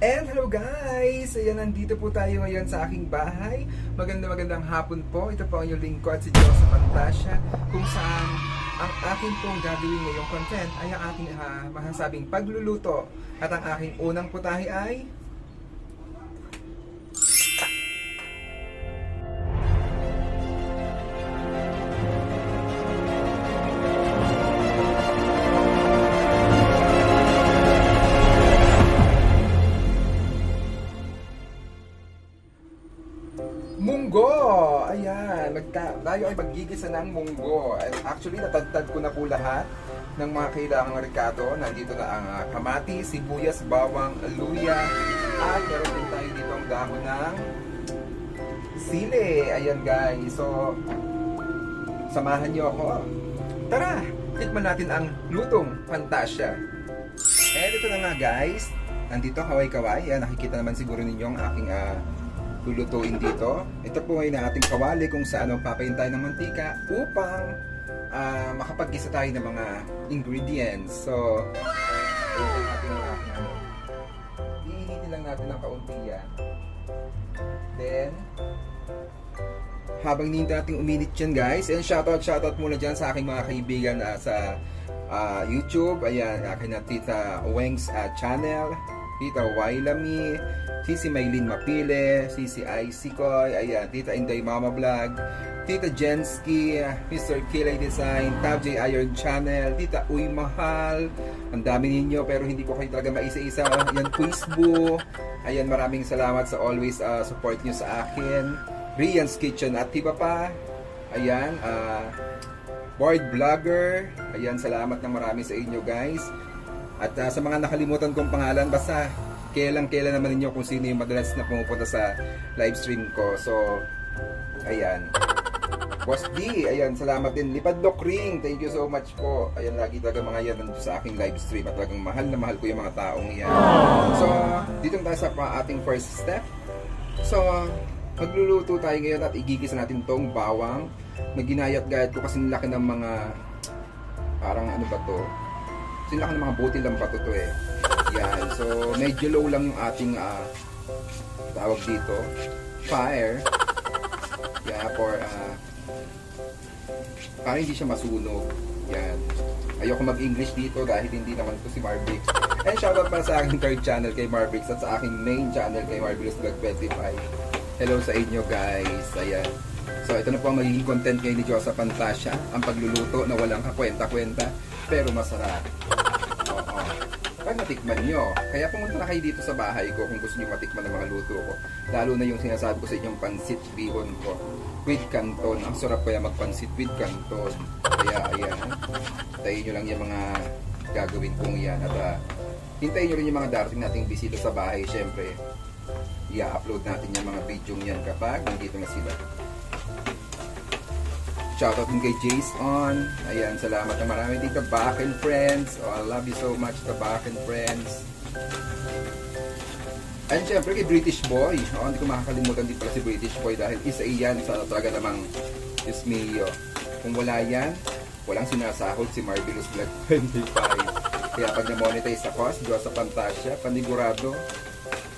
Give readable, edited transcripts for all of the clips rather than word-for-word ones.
And hello guys! Ayan, nandito po tayo ngayon sa aking bahay. Magandang hapon po. Ito po ang inyong lingkod si Joseph Pantasya, kung saan ang aking pong gagawin ngayong content ay ang aking masasabing pagluluto. At ang aking unang putahe ay munggo! Ayan, tayo ay maggigisa ng munggo. And actually, natagtad ko na po lahat ng mga kailangang rekado. Nandito na ang kamatis, sibuyas, bawang, luya. At meron din tayo dito ang dahon ng sili. Ayan guys, so samahan niyo ako. Tara, tikman natin ang lutong Pantasya. And ito na nga guys, nandito kaway-kaway. Ayan, nakikita naman siguro ninyo ang aking lulutuin dito. Ito po ay na ating kawali kung saan papayin tayo ng mantika upang makapaggisa tayo ng mga ingredients. So, iinitin lang natin ng kaunti yan. Then, habang hindi natin uminit yan guys, and shoutout muna dyan sa aking mga kaibigan sa YouTube. Ayan, akin na Tita Weng's channel, Tita Wailami, Sisi Maylin Mapile, Sisi Aisikoy, ayan, Tita Inday Mama Vlog, Tita Jensky, Mr. Kilay Design, Tab J Iron Channel, Tita Uy Mahal. Ang dami ninyo pero hindi ko kayo talaga maisa-isa. Ayan, Quizbo. Ayan, maraming salamat sa always support nyo sa akin. Rian's Kitchen at iba pa. Ayan, Board Vlogger. Ayan, salamat ng marami sa inyo guys. At sa mga nakalimutan kong pangalan, basta kailan naman ninyo kung sino yung madalas na pumupunta sa live stream ko. So, ayan. Boss D, ayan, salamat din. Lipadlock Ring, thank you so much po. Ayan, lagi talaga mga yan nandito sa aking live stream. At talagang mahal na mahal ko yung mga taong yan. So, dito tayo sa ating first step. So, magluluto tayo ngayon at igigisa natin tong bawang. Naginayat-gayat ko kasi nilaki ng mga, parang ano ba to? Sinlaki ng mga butil ng bato to eh. Yan. So, medyo low lang yung ating tawag dito, fire. Yeah, for para hindi siya masunog. Yan. Ayoko mag-English dito dahil hindi naman ito si Marbrix. And shoutout para sa aking third channel kay Marbrix at sa aking main channel kay Marbrix Vlog 25. Hello sa inyo guys. Ayan. So, ito na po ang magiging content ngayon ni Joseph Pantasya. Ang pagluluto na walang kakwenta-kwenta pero masarap. Oo. Pag natikman nyo, kaya pumunta na kayo dito sa bahay ko kung gusto nyo matikman ng mga luto ko. Lalo na yung sinasabi ko sa inyong pansit bihon ko with canton. Ang sarap kaya magpansit with canton. Kaya ayan, hintayin nyo lang yung mga gagawin kong yan. At hintayin nyo rin yung mga darating nating bisita sa bahay. Siyempre, i-upload natin yung mga video nyan kapag nandito na sila. Shoutout din kay Jason. Ayan, salamat ng marami din ka Bakken Friends. Oh, I love you so much ka Bakken Friends. And syempre kay British Boy. Oh, hindi ko makakalimutan din pala si British Boy dahil isa iyan sa talaga namang Ismeo. Kung wala yan, walang sinasahod si Marvelous Vlog 25. Kaya pag na-monetize ako, si Joseph Pantasya, panigurado,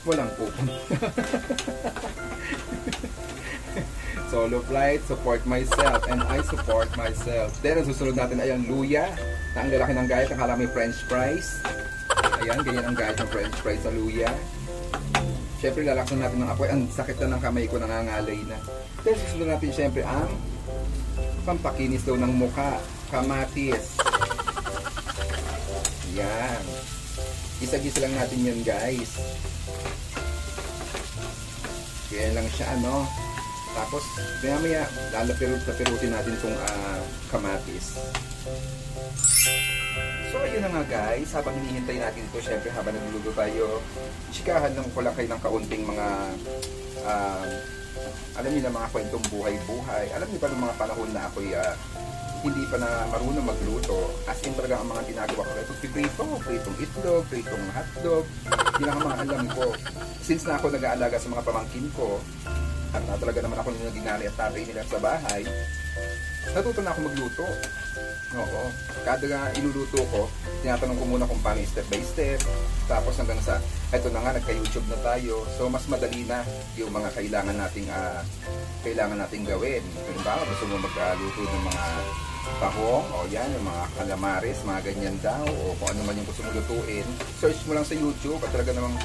walang pupunta. Solo flight, support myself, and I support myself. Then, ang susunod natin ay ang luya. Na ang lalaki ng gayat, nakala may french fries. Ayan, ganyan ang gayat ng french fries sa luya. Siyempre, lalaksan natin ng apoy. Ang sakit na ng kamay ko, nangangalay na. Then, susunod natin siyempre ang pampakinis daw ng mukha. Kamatis. Yan. Isa-gisa lang natin yan, guys. Ganyan lang siya, ano. Tapos, maya lalapirutin natin itong kamatis. So, ayun na nga guys. Habang hinihintay natin ito, syempre habang nagluluto tayo, chikahan lang ko lang kayo ng kaunting mga, alam niyo na mga kwentong buhay-buhay. Alam niyo pa ng mga panahon na ako'y hindi pa na marunong magluto. As in talaga ang mga ginagawa ko. Ito, pritong itlog, pritong hotdog. Yun ang mga alam ko. Since na ako nag-aalaga sa mga pamangkin ko, at talaga naman ako nung ginari at tatay nila sa bahay, natuto na ako magluto. Oo. Kada iluluto ko, tinatanong ko muna kung paano step by step. Tapos hanggang sa, eto na nga, nagka-YouTube na tayo. So, mas madali na yung mga kailangan nating gawin. Halimbawa, gusto mo magluto ng mga tahong, o yan, yung mga calamares, mga ganyan daw, o kung ano man yung gusto mo lutuin. Search mo lang sa YouTube at talaga namang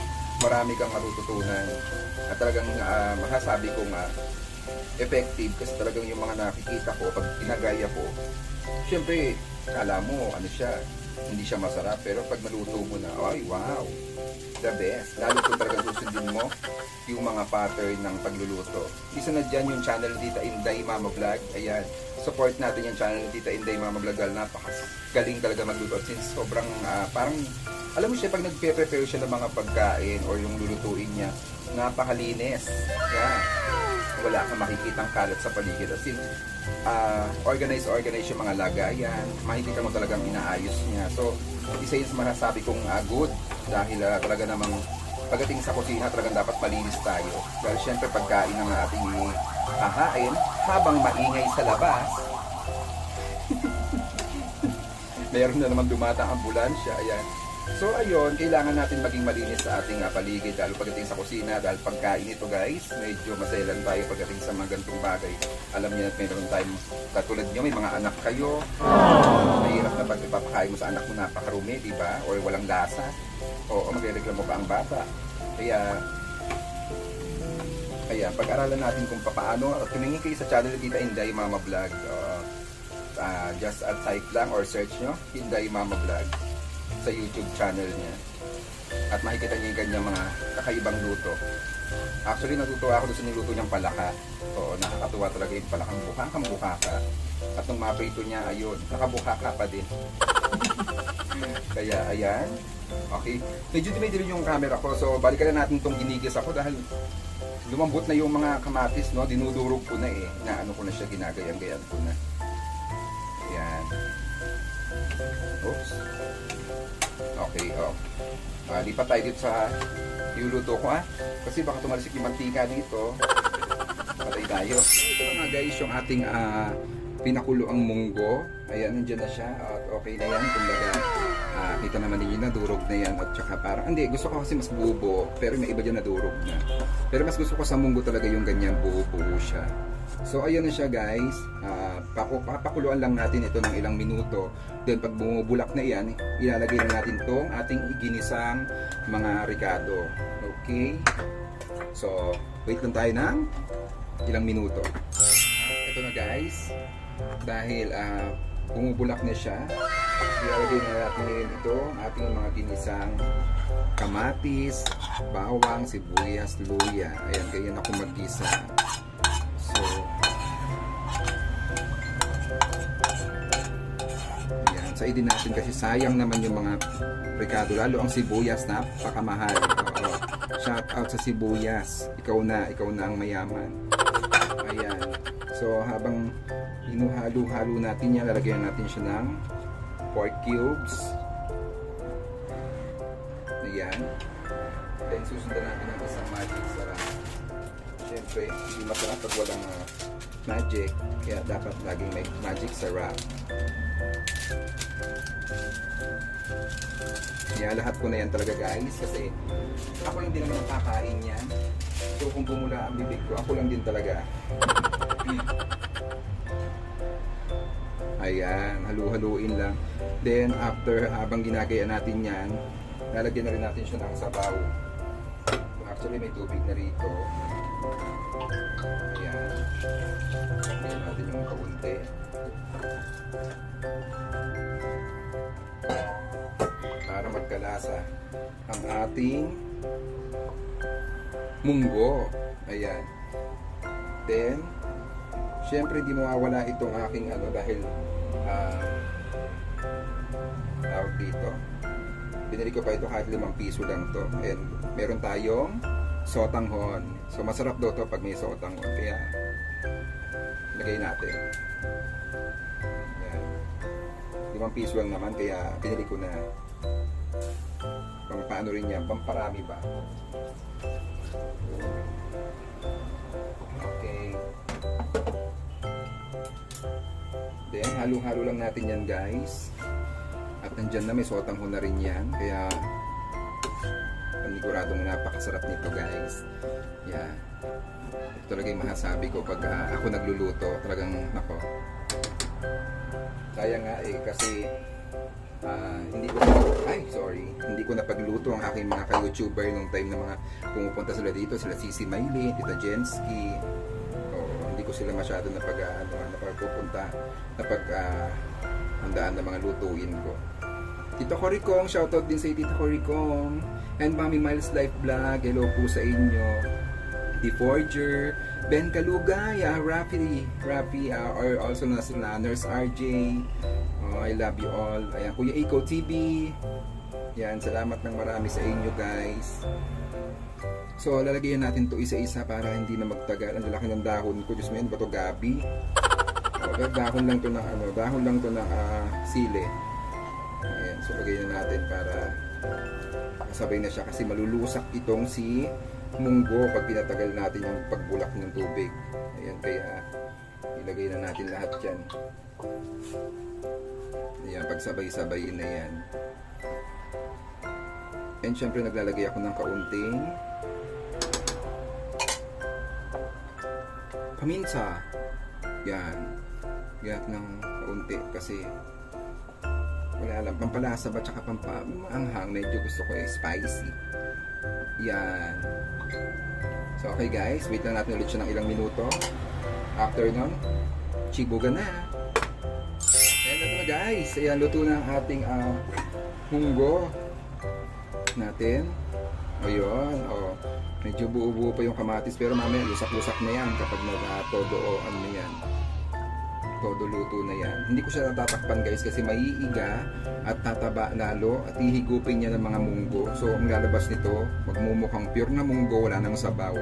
marami kang matututunan. At talagang masasabi kong effective kasi talagang yung mga nakikita ko, pag pinagaya ko, syempre, kala mo, hindi siya masarap, pero pag naluto mo na, ay, wow, the best. Lalo kung talaga susundin mo yung mga pattern ng pagluluto. Isa na dyan yung channel ni Tita Inday Mama Vlog. Ayan, support natin yung channel ni Tita Inday Mama Vlog dahil napakagaling talaga magluto. Since sobrang, parang, alam mo siya, pag nagpe-prepare siya ng mga pagkain or yung lulutuin niya, napakalinis. Yeah. Wala kang makikitang kalat sa paligid. As in, organize yung mga lagayan. Makikita mo talagang inaayos niya. So, isa yun masasabi kong good dahil talaga namang pagdating sa kusina talagang dapat malinis tayo. Dahil syempre pagkain ng ating kahain habang maingay sa labas. Meron na naman dumatang ambulansya. Ayan. So ayun, kailangan natin maging malinis sa ating paligid lalo pagdating sa kusina dahil pagkain ito guys, medyo maselan tayo pagdating sa mga ganitong bagay. Alam niyo at mayroon tayong katulad niyo, may mga anak kayo. Mahirap na pag ipapakain mo sa anak mo napakarumi, di ba? Or walang lasa. O magrereklamo pa ang bata. Kaya pag-aralan natin kung paano at tumingin kayo sa channel ni Tita Inday Mama Vlog. Just type lang or search nyo Inday Mama Vlog sa YouTube channel niya at makikita niyo yung kanyang mga kakaibang luto. Actually natutuwa ako doon sa niluto niyang palaka. Oo, nakakatuwa talaga yung palakang bukaka at nung maprito niya, ayun, nakabukaka pa din. Kaya ayan, okay, medyo dumidilin yung camera ko, so balikan na natin itong ginigis ako dahil lumambot na yung mga kamatis, no? Dinudurog ko na inaano ko na siya, ginagayan-gayan ko na. Ayan. Oops. Okay, lipat tayo dito sa iluluto ko kasi baka tumalisik yung mantika dito. Patay tayo. Ito na nga guys yung ating pinakulo ang munggo. Ayan, nandiyan na siya at okay na yan. Kumbaga, kita naman ninyo na durog na yan at saka parang, hindi, gusto ko kasi mas buo pero may iba dyan na durog na. Pero mas gusto ko sa munggo talaga yung ganyan buo siya. So ayun na siya guys, papakuluan lang natin ito ng ilang minuto. Then pag bumubulak na yan, ilalagay na natin itong ating ginisang mga ricado. Okay? So wait lang tayo ng ilang minuto. Ito na guys, dahil bumubulak na siya, ilalagay na natin ito ating mga ginisang kamatis, bawang, sibuyas, luya. Ayan, ganyan ako mag-gisa. So, ayan, saidin natin kasi sayang naman yung mga ricado, lalo ang sibuyas, napakamahal. Shout out sa sibuyas, ikaw na ang mayaman. Ayan, so habang hinuhalo-halo natin yan, lalagyan natin siya ng pork cubes. Ayan, then susundan natin ang isang magic sarap. Siyempre, hindi masarap pag walang magic, kaya dapat laging may magic sarap. Kaya lahat ko na yan talaga guys, kasi ako lang din naman ang kakain yan. So kung bumula ang bibig ko, ako lang din talaga. Ayan, halu-haluin lang. Then after, habang ginagaya natin yan, lalagyan na rin natin siya ng sabaw. Actually may tubig na rito. Ayan, lagyan natin yung kaunti para magkalasa ang ating munggo. Ayan, then syempre di mawawala itong aking dahil tawag dito, binili ko pa ito kahit 5 piso lang to, and meron tayong sotanghon. So masarap daw to pag may sotanghon, kaya lagay natin. Ayan, 5 piso lang naman, kaya binili ko na. Pang paano rin yan, pamparami ba. Okay. Then, halo-halo lang natin yan guys. At nandyan na, may sotang ho na rin yan. Kaya, paniguradong napakasarap nito guys. Yan. Ito talaga yung masasabi ko pag ako nagluluto. Talagang, ako. Kaya nga kasi hindi ko napagluto ang aking mga ka-YouTuber nung time na mga pumupunta sila dito, sila Sisi Maylin, Tita Jensky. Hindi ko sila masyado napagpupunta, handaan ng mga lutuin ko. Tito Coricong, shoutout din sa Tito Coricong. And Mami Miles Life Vlog, hello po sa inyo. The Forger, Ben Kalugay, Rafi, or also na Nurse RJ. I love you all. Ayan, Kuya Eco TV. Yan, salamat ng marami sa inyo guys. So, lalagyan natin to isa-isa para hindi na magtagal. Ang lalaki ng dahon ko. Diyos mo yun, ba to gabi? Dahon lang to ng sili. Ayan, so lagyan natin para kasabay na siya kasi malulusak itong si munggo pag pinatagal natin yung pagbulak ng tubig. Ayan, kaya ilagay na natin lahat yan. Ayan, pagsabay-sabayin na yan. And syempre naglalagay ako ng kaunting paminta. Yan. Gayat ng kaunti kasi wala lang, pampalasa ba tsaka pampaanghang, medyo gusto ko spicy. Yan. So okay guys, wait lang natin ulit siya ng ilang minuto. After nun, chibuga na. Ayan na guys, ayan, luto na ang ating munggo natin. Ayun, medyo buo-buo pa yung kamatis pero mamaya lusak-lusak na yan kapag todo todo luto na yan. Hindi ko siya natatakpan guys kasi maiiga at tataba lalo at ihigupin niya ng mga munggo. So ang lalabas nito, magmumukhang pure na munggo, wala nang sabaw.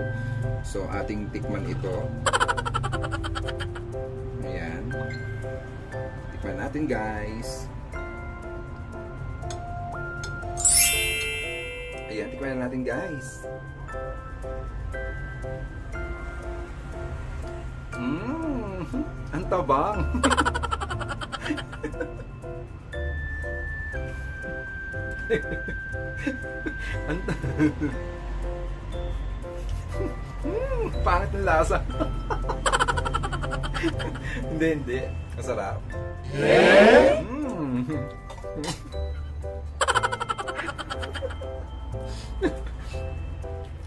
So ating tikman ito. Ayan. Tikman natin guys. Ayan, tikman na natin guys. Ang tabang. Pangit ng lasa. Hindi. Masarap.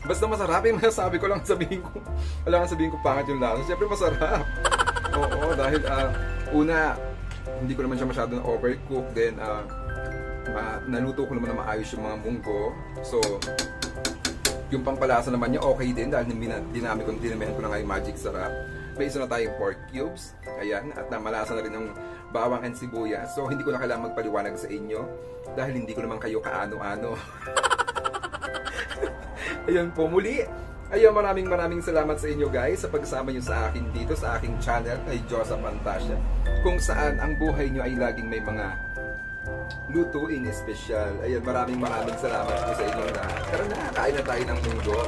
Basta masarap yung masasabi ko lang sabihin ko. Wala kang sabihin ko pangit yung lasa. Siyempre masarap. Oo, dahil una, hindi ko naman siya masyado na overcook. Then, naluto ko naman na maayos yung mga munggo. So, yung pampalasa naman niya okay din dahil dinamihan ko na nga yung magic sarap. May isa na tayong pork cubes. Ayan, at malasa na rin yung bawang and sibuyas. So, hindi ko na kailangan magpaliwanag sa inyo dahil hindi ko naman kayo kaano-ano. Ayan po, muli. Ayun, maraming salamat sa inyo guys sa pagsama nyo sa akin dito sa aking channel kay Josa Fantasia, kung saan ang buhay nyo ay laging may mga lutuing espesyal. Ayun, maraming salamat po sa inyo na. Tara na, kain na tayo ng munggo.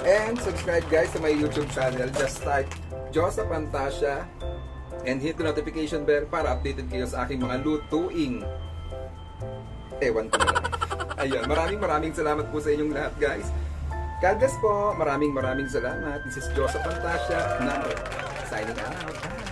And subscribe guys sa my YouTube channel. Just type Josa Fantasia and hit the notification bell para updated kayo sa aking mga lutuing. Ewan ko na lang. Ayun, maraming salamat po sa inyong lahat guys. God bless po. Maraming salamat. This is Josa Fantasia now signing out.